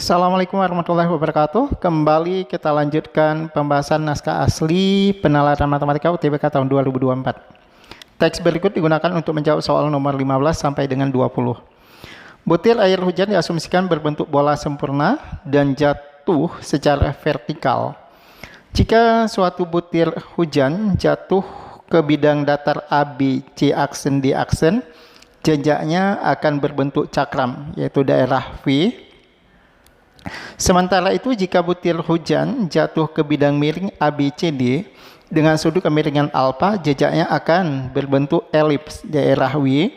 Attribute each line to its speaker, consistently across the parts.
Speaker 1: Assalamualaikum warahmatullahi wabarakatuh. Kembali kita lanjutkan pembahasan naskah asli penalaran matematika UTBK tahun 2024. Teks berikut digunakan untuk menjawab soal nomor 15 sampai dengan 20. Butir air hujan diasumsikan berbentuk bola sempurna dan jatuh secara vertikal. Jika suatu butir hujan jatuh ke bidang datar AB C aksen D aksen, jejaknya akan berbentuk cakram, yaitu daerah V. Sementara itu, jika butir hujan jatuh ke bidang miring ABCD dengan sudut kemiringan alfa, jejaknya akan berbentuk elips, daerah W.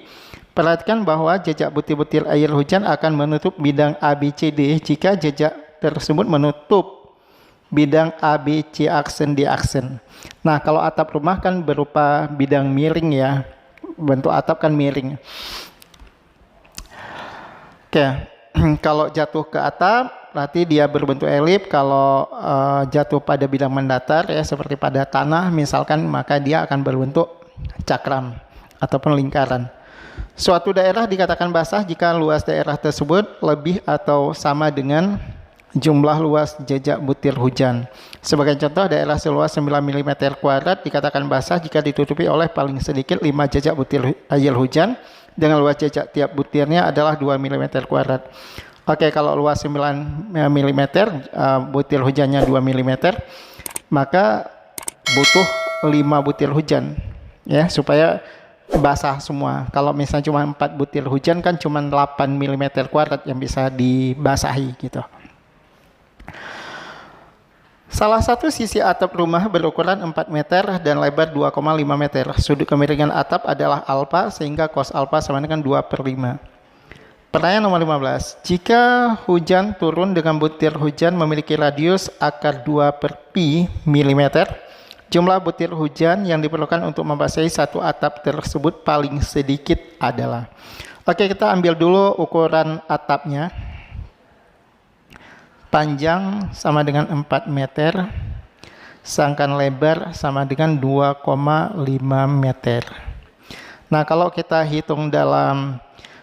Speaker 1: Perhatikan bahwa jejak butir-butir air hujan akan menutup bidang ABCD jika jejak tersebut menutup bidang ABC aksen D aksen. Nah, kalau atap rumah kan berupa bidang miring ya, bentuk atap kan miring. Oke. Kalau jatuh ke atap, berarti dia berbentuk elip. Kalau jatuh pada bidang mendatar, ya seperti pada tanah misalkan, maka dia akan berbentuk cakram ataupun lingkaran. Suatu daerah dikatakan basah jika luas daerah tersebut lebih atau sama dengan jumlah luas jejak butir hujan. Sebagai contoh, daerah seluas 9 mm kuadrat dikatakan basah jika ditutupi oleh paling sedikit 5 jejak butir air hujan dengan luas jejak tiap butirnya adalah 2 mm kuadrat. Oke, kalau luas 9 mm, butir hujannya 2 mm, maka butuh 5 butir hujan ya supaya basah semua. Kalau misalnya cuma 4 butir hujan kan cuma 8 mm kuadrat yang bisa dibasahi gitu. Salah satu sisi atap rumah berukuran 4 meter dan lebar 2,5 meter. Sudut kemiringan atap adalah alfa sehingga cos alfa sama dengan 2/5. Pertanyaan nomor 15. Jika hujan turun dengan butir hujan memiliki radius akar 2/pi mm, jumlah butir hujan yang diperlukan untuk membasahi satu atap tersebut paling sedikit adalah. Oke, kita ambil dulu ukuran atapnya. Panjang sama dengan 4 meter, sedangkan lebar sama dengan 2,5 meter. Nah, kalau kita hitung dalam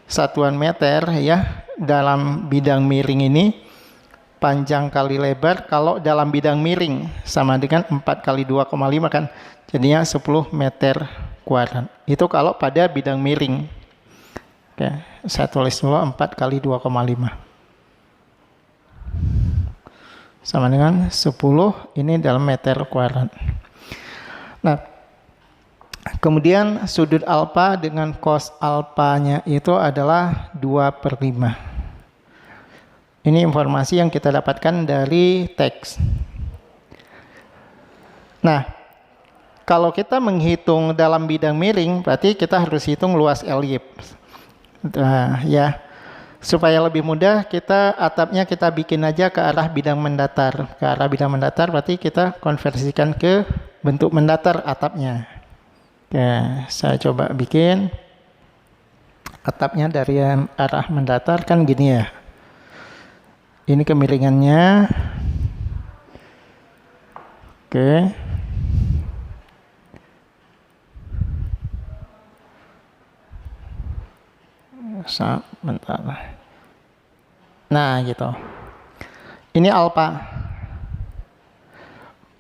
Speaker 1: satuan meter ya, dalam bidang miring ini, panjang kali lebar, kalau dalam bidang miring sama dengan 4 kali 2,5 kan, jadinya 10 meter kuadrat. Itu kalau pada bidang miring. Oke, saya tulis dulu 4 kali 2,5. Sama dengan 10 ini dalam meter kuadrat. Nah, kemudian sudut alfa dengan cos alfanya itu adalah 2/5. Ini informasi yang kita dapatkan dari teks. Nah, kalau kita menghitung dalam bidang miring, berarti kita harus hitung luas elips. Nah, ya. Supaya lebih mudah, atapnya kita bikin aja ke arah bidang mendatar. Ke arah bidang mendatar berarti kita konversikan ke bentuk mendatar atapnya. Oke, saya coba bikin atapnya dari arah mendatar kan gini ya. Ini kemiringannya. Oke. Bentar. Nah, gitu. Ini alfa.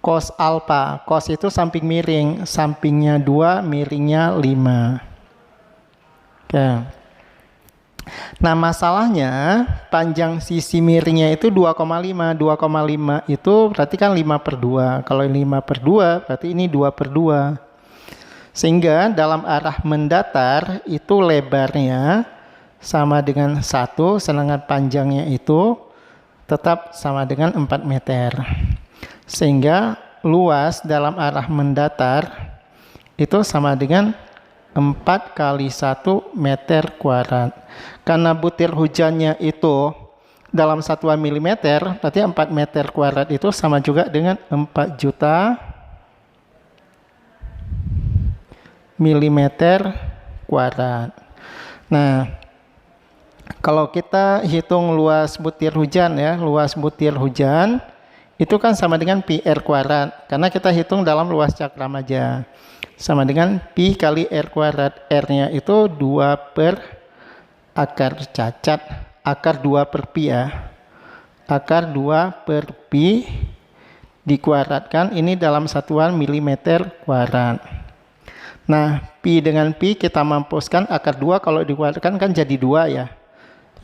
Speaker 1: Cos alfa. Cos itu samping miring. Sampingnya 2, miringnya 5. Oke. Nah, masalahnya panjang sisi miringnya itu 2,5. 2,5 itu berarti kan 5/2. Kalau 5/2 berarti ini 2/2. Sehingga dalam arah mendatar itu lebarnya sama dengan 1, sedangkan panjangnya itu tetap sama dengan 4 meter. Sehingga luas dalam arah mendatar itu sama dengan 4 kali 1 meter kuadrat. Karena butir hujannya itu dalam satuan milimeter, berarti 4 meter kuadrat itu sama juga dengan 4 juta milimeter kuadrat. Nah, kalau kita hitung luas butir hujan ya, luas butir hujan itu kan sama dengan pi r kuadrat. Karena kita hitung dalam luas cakram aja. Sama dengan pi kali r kuadrat. R-nya itu 2 per akar cacat, akar 2/pi ya. akar 2 per pi dikuadratkan, ini dalam satuan milimeter kuadrat. Nah, pi dengan pi kita mampuskan, akar 2 kalau dikuadratkan kan jadi 2 ya.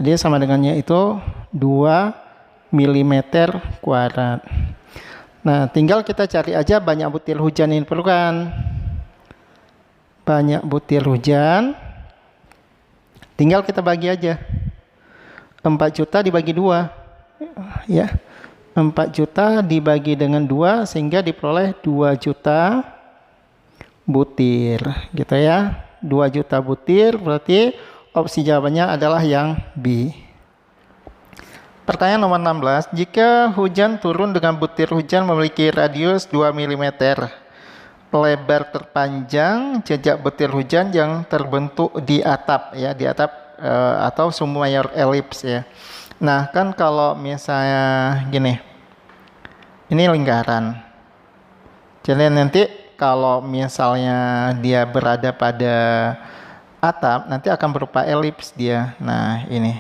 Speaker 1: Jadi sama dengannya itu 2 milimeter kuadrat. Nah, tinggal kita cari aja banyak butir hujan yang diperlukan. Banyak butir hujan, tinggal kita bagi aja. 4 juta dibagi 2. Ya. 4 juta dibagi dengan 2 sehingga diperoleh 2 juta butir. Gitu ya. 2 juta butir berarti opsi jawabannya adalah yang B. Pertanyaan nomor 16. Jika hujan turun dengan butir hujan memiliki radius 2 mm, lebar terpanjang jejak butir hujan yang terbentuk di atap ya, di atap atau sumbu mayor elips ya. Nah, kan kalau misalnya gini. Ini lingkaran. Jadi nanti kalau misalnya dia berada pada atap, nanti akan berupa elips dia. Nah, ini.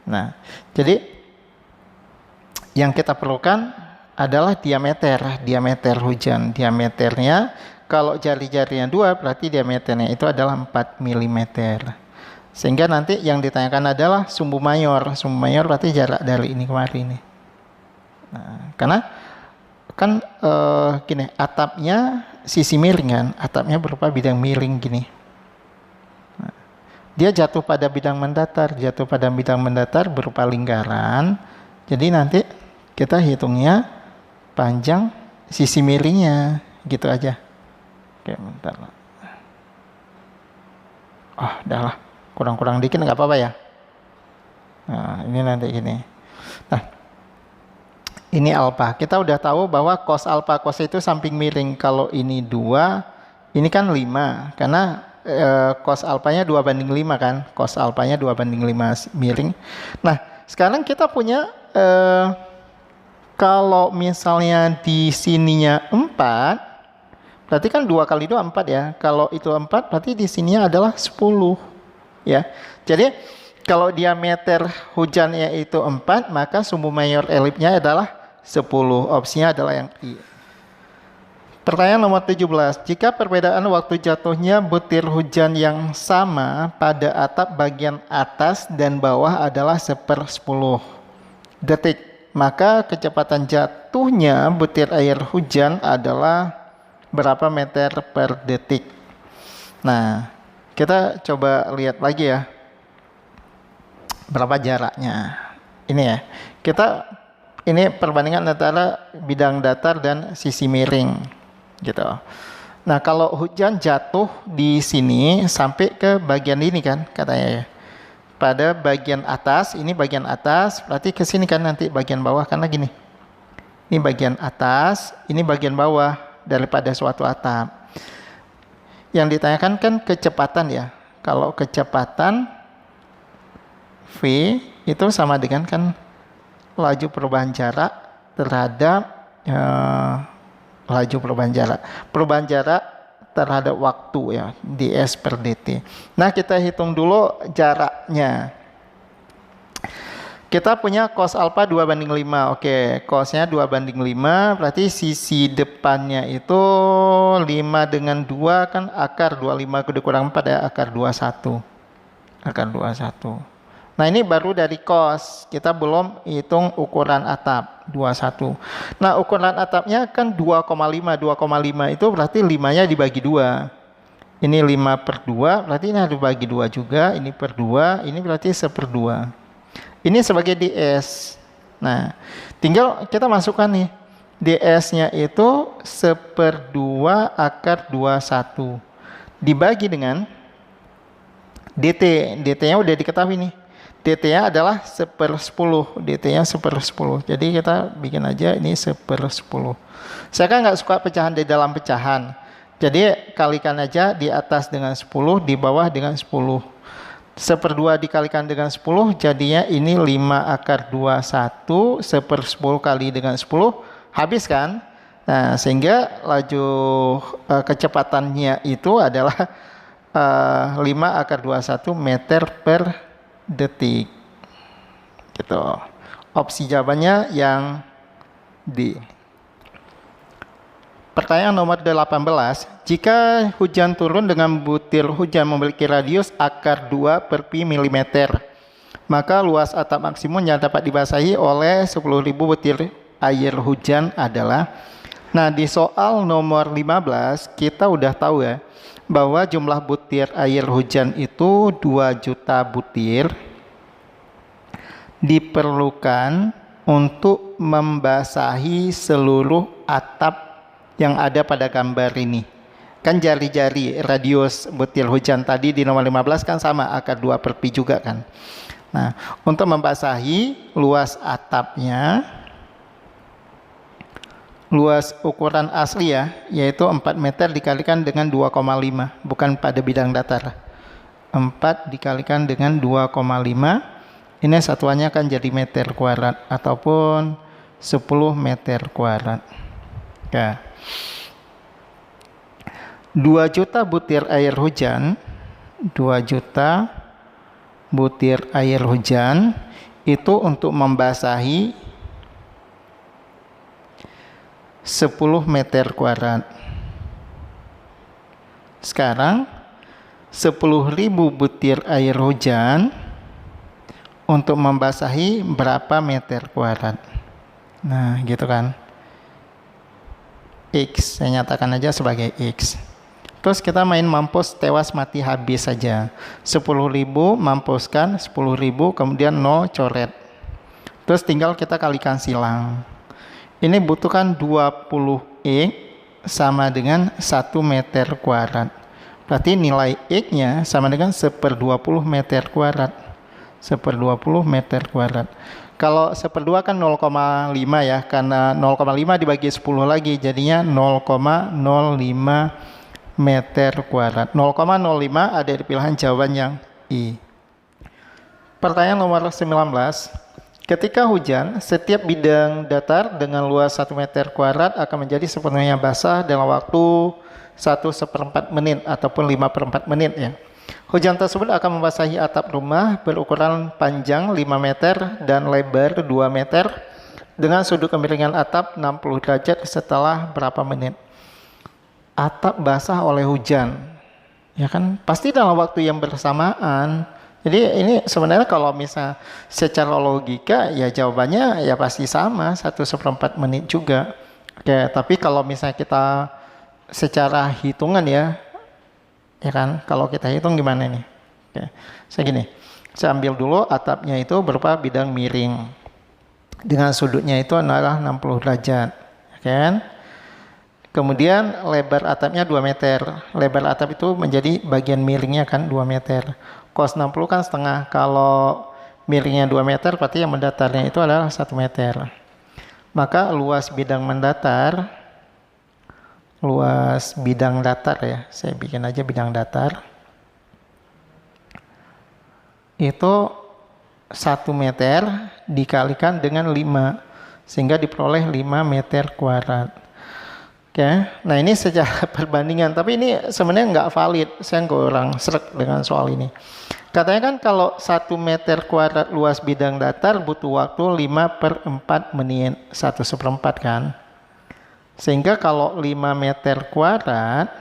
Speaker 1: Nah, jadi yang kita perlukan adalah diameter hujan. Diameternya, kalau jari-jarinya 2, berarti diameternya itu adalah 4 mm. Sehingga nanti yang ditanyakan adalah sumbu mayor. Sumbu mayor berarti jarak dari ini kemari ini. Nah, karena kan gini, atapnya sisi miring kan, atapnya berupa bidang miring gini. Nah, dia jatuh pada bidang mendatar berupa lingkaran. Jadi nanti kita hitungnya panjang sisi miringnya, gitu aja. Oke, bentar. Oh, udah lah, kurang-kurang dikit nggak apa-apa ya. Nah, ini nanti gini. Nah, ini alfa. Kita udah tahu bahwa cos alfa cos itu samping miring. Kalau ini 2, ini kan 5. Karena cos alfanya 2:5 kan. Cos alfanya 2:5 miring. Nah, sekarang kita punya kalau misalnya di sininya 4, berarti kan 2 kali 2 4 ya. Kalau itu 4, berarti di sininya adalah 10 ya. Jadi kalau diameter hujannya itu 4, maka sumbu mayor elipsnya adalah 10. Opsinya adalah yang I. Pertanyaan nomor 17. Jika perbedaan waktu jatuhnya butir hujan yang sama pada atap bagian atas dan bawah adalah 1/10 detik, maka kecepatan jatuhnya butir air hujan adalah berapa meter per detik? Nah, kita coba lihat lagi ya. Berapa jaraknya? Ini ya. Ini perbandingan antara bidang datar dan sisi miring gitu. Nah, kalau hujan jatuh di sini sampai ke bagian ini kan katanya ya. Pada bagian atas, ini bagian atas, berarti ke sini kan nanti bagian bawah karena gini. Ini bagian atas, ini bagian bawah daripada suatu atap. Yang ditanyakan kan kecepatan ya. Kalau kecepatan V itu sama dengan kan laju perubahan jarak terhadap laju perubahan jarak. Perubahan jarak terhadap waktu ya, ds per dt. Nah, kita hitung dulu jaraknya. Kita punya cos alfa 2:5. Oke, cosnya 2:5, berarti sisi depannya itu 5 dengan 2 kan akar 25 dikurang 4 ya, akar 21. Akar 21. Nah, ini baru dari cos. Kita belum hitung ukuran atap 21. Nah, ukuran atapnya kan 2,5. 2,5 itu berarti 5-nya dibagi 2. Ini 5/2, berarti ini harus dibagi 2 juga. Ini per 2, ini berarti 1/2. Ini sebagai ds. Nah, tinggal kita masukkan nih. ds-nya itu 1/2 akar 21. Dibagi dengan dt. dt-nya udah diketahui nih. dt-nya adalah 1/10. dt-nya 1/10. Jadi kita bikin aja ini 1/10. Saya kan nggak suka pecahan di dalam pecahan. Jadi kalikan aja di atas dengan 10, di bawah dengan 10. 1/2 dikalikan dengan 10, jadinya ini 5 akar 21, 1/10 kali dengan 10, habis kan? Nah, sehingga laju kecepatannya itu adalah 5 akar 21 meter per detik gitu. Opsi jawabannya yang D. Pertanyaan nomor 18. Jika hujan turun dengan butir hujan memiliki radius akar 2 per pi milimeter, maka luas atap maksimum yang dapat dibasahi oleh 10.000 butir air hujan adalah. Nah, di soal nomor 15 kita udah tahu ya bahwa jumlah butir air hujan itu 2 juta butir diperlukan untuk membasahi seluruh atap yang ada pada gambar ini. Kan jari-jari radius butir hujan tadi di nomor 15 kan sama, akar 2 per pi juga kan. Nah, untuk membasahi luas atapnya, luas ukuran asli ya, yaitu 4 meter dikalikan dengan 2,5, bukan pada bidang datar. 4 dikalikan dengan 2,5, ini satuannya kan jadi meter kuadrat ataupun 10 meter kuadrat. Ya. 2 juta butir air hujan, 2 juta butir air hujan itu untuk membasahi 10 meter kuadrat. Sekarang 10.000 butir air hujan untuk membasahi berapa meter kuadrat. Nah, gitu kan. X, saya nyatakan aja sebagai X. Terus kita main mampus tewas mati habis saja. 10.000 mampuskan 10.000, kemudian 0 coret. Terus tinggal kita kalikan silang. Ini butuhkan 20 X sama dengan 1 meter kuadrat. Berarti nilai X-nya sama dengan 1/20 meter kuadrat. 1/20 meter kuadrat. Kalau 1/2 kan 0,5 ya, karena 0,5 dibagi 10 lagi jadinya 0,05 meter kuadrat. 0,05 ada di pilihan jawaban yang I. Pertanyaan nomor 19. Ketika hujan, setiap bidang datar dengan luas 1 meter kuadrat akan menjadi sepenuhnya basah dalam waktu 1/4 menit ataupun 5/4 menit ya. Hujan tersebut akan membasahi atap rumah berukuran panjang 5 meter dan lebar 2 meter dengan sudut kemiringan atap 60 derajat setelah berapa menit? Atap basah oleh hujan. Ya kan? Pasti dalam waktu yang bersamaan. Jadi ini sebenarnya kalau misalnya secara logika ya jawabannya ya pasti sama 1/4 menit juga. Oke, tapi kalau misalnya kita secara hitungan ya kan, kalau kita hitung gimana nih? Oke, saya ambil dulu atapnya itu berupa bidang miring dengan sudutnya itu adalah 60 derajat, kan? Kemudian lebar atapnya 2 meter. Lebar atap itu menjadi bagian miringnya kan 2 meter. Cos 60 kan setengah. Kalau miringnya 2 meter berarti yang mendatarnya itu adalah 1 meter. Maka luas bidang mendatar, luas bidang datar ya, saya bikin aja bidang datar, itu 1 meter dikalikan dengan 5 sehingga diperoleh 5 meter kuadrat. Oke, nah ini secara perbandingan, tapi ini sebenarnya nggak valid, saya kurang srek dengan soal ini. Katanya kan kalau 1 meter kuadrat luas bidang datar butuh waktu 5/4 menit, 1/4 kan. Sehingga kalau 5 meter kuadrat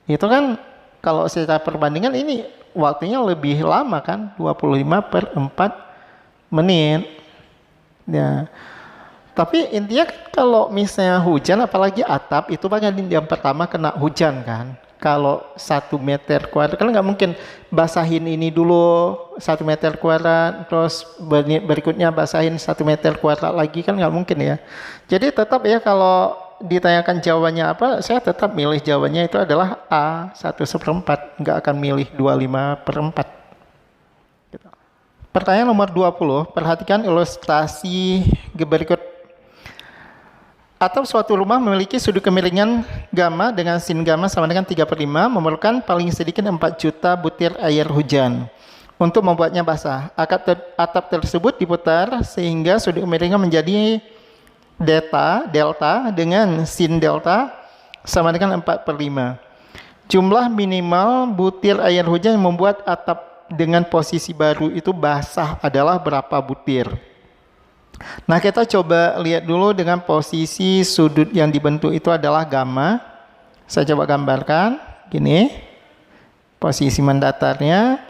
Speaker 1: itu kan kalau secara perbandingan ini waktunya lebih lama kan, 25/4 menit. Ya. Tapi intinya kan kalau misalnya hujan apalagi atap itu bagian yang pertama kena hujan kan. Kalau 1 meter kuadrat kan nggak mungkin basahin ini dulu 1 meter kuadrat terus berikutnya basahin 1 meter kuadrat lagi kan nggak mungkin ya. Jadi tetap ya kalau ditanyakan jawabannya apa, saya tetap milih jawabannya itu adalah A 1/4, nggak akan milih 25/4. Gitu. Pertanyaan nomor 20, perhatikan ilustrasi berikut. Atap suatu rumah memiliki sudut kemiringan gamma dengan sin gamma sama dengan 3/5 memerlukan paling sedikit 4 juta butir air hujan untuk membuatnya basah. Atap tersebut diputar sehingga sudut kemiringan menjadi delta dengan sin delta sama dengan 4/5. Jumlah minimal butir air hujan yang membuat atap dengan posisi baru itu basah adalah berapa butir? Nah, kita coba lihat dulu dengan posisi sudut yang dibentuk itu adalah gamma. Saya coba gambarkan, gini. Posisi mendatarnya.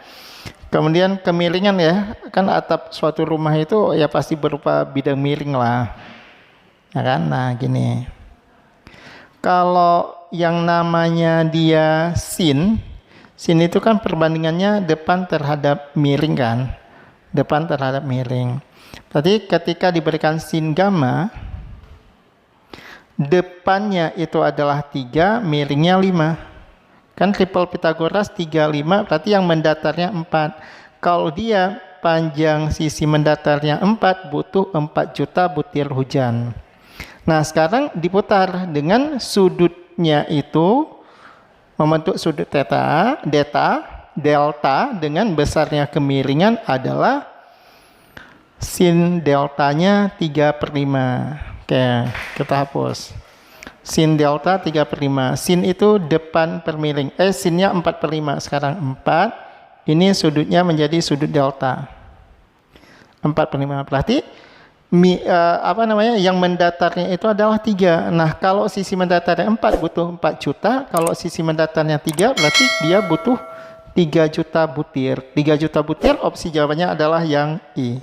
Speaker 1: Kemudian kemiringan ya, kan atap suatu rumah itu ya pasti berupa bidang miring lah. Ya kan? Nah, gini. Kalau yang namanya dia sin itu kan perbandingannya depan terhadap miring kan. Depan terhadap miring. Berarti ketika diberikan sin gamma, depannya itu adalah 3, miringnya 5. Kan triple Pitagoras 3, 5, berarti yang mendatarnya 4. Kalau dia panjang sisi mendatarnya 4, butuh 4 juta butir hujan. Nah, sekarang diputar dengan sudutnya itu membentuk sudut theta, delta dengan besarnya kemiringan adalah sin deltanya 3/5. Oke, kita hapus. Sin delta 3/5. Sin itu depan per miring. Sinnya 4/5. Sekarang 4. Ini sudutnya menjadi sudut delta. 4/5. Berarti yang mendatarnya itu adalah 3. Nah, kalau sisi mendatarnya 4 butuh 4 juta. Kalau sisi mendatarnya 3 berarti dia butuh 3 juta butir. 3 juta butir, opsi jawabannya adalah yang I.